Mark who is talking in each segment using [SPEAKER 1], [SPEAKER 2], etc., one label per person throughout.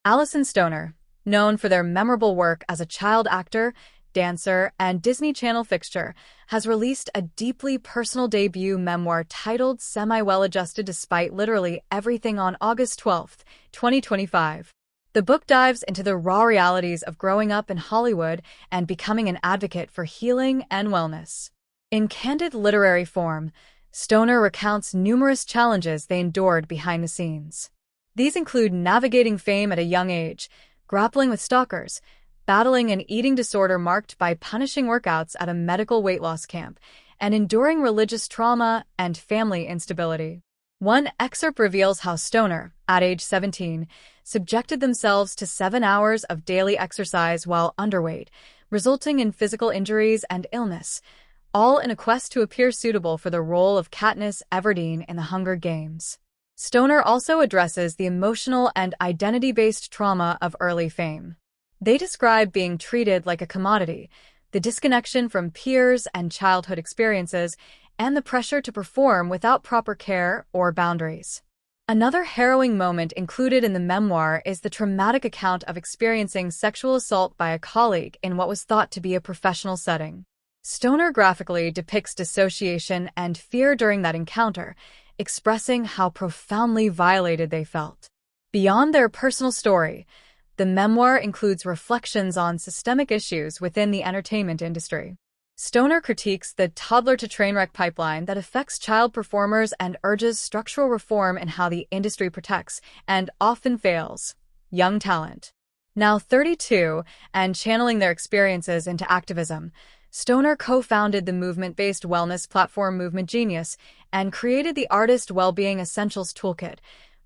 [SPEAKER 1] Alyson Stoner, known for their memorable work as a child actor, dancer, and Disney Channel fixture, has released a deeply personal debut memoir titled Semi-Well-Adjusted Despite Literally Everything on August 12, 2025. The book dives into the raw realities of growing up in Hollywood and becoming an advocate for healing and wellness. In candid literary form, Stoner recounts numerous challenges they endured behind the scenes. These include navigating fame at a young age, grappling with stalkers, battling an eating disorder marked by punishing workouts at a medical weight loss camp, and enduring religious trauma and family instability. One excerpt reveals how Stoner, at age 17, subjected themselves to 7 hours of daily exercise while underweight, resulting in physical injuries and illness, all in a quest to appear suitable for the role of Katniss Everdeen in The Hunger Games. Stoner also addresses the emotional and identity-based trauma of early fame. They describe being treated like a commodity, the disconnection from peers and childhood experiences, and the pressure to perform without proper care or boundaries. Another harrowing moment included in the memoir is the traumatic account of experiencing sexual assault by a colleague in what was thought to be a professional setting. Stoner graphically depicts dissociation and fear during that encounter, expressing how profoundly violated they felt. Beyond their personal story, the memoir includes reflections on systemic issues within the entertainment industry. Stoner critiques the toddler-to-trainwreck pipeline that affects child performers and urges structural reform in how the industry protects, and often fails, young talent. Now 32, and channeling their experiences into activism, Stoner co-founded the movement-based wellness platform Movement Genius and created the Artist Wellbeing Essentials Toolkit,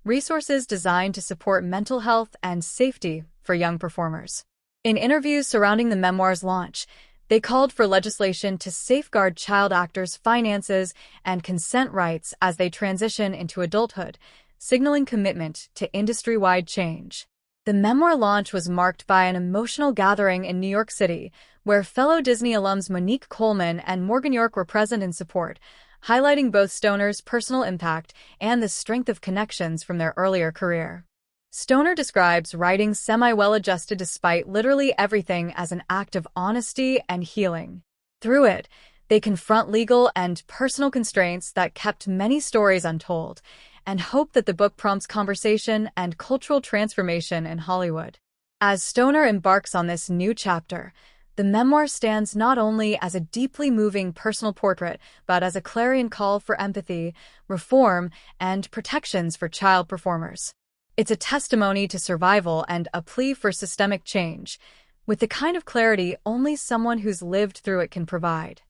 [SPEAKER 1] resources designed to support mental health and safety for young performers. In interviews surrounding the memoir's launch, they called for legislation to safeguard child actors' finances and consent rights as they transition into adulthood, signaling commitment to industry-wide change. The memoir launch was marked by an emotional gathering in New York City, where fellow Disney alums Monique Coleman and Morgan York were present in support, highlighting both Stoner's personal impact and the strength of connections from their earlier career. Stoner describes writing Semi-Well-Adjusted Despite Literally Everything as an act of honesty and healing. Through it, they confront legal and personal constraints that kept many stories untold, and hope that the book prompts conversation and cultural transformation in Hollywood. As Stoner embarks on this new chapter, the memoir stands not only as a deeply moving personal portrait, but as a clarion call for empathy, reform, and protections for child performers. It's a testimony to survival and a plea for systemic change, with the kind of clarity only someone who's lived through it can provide.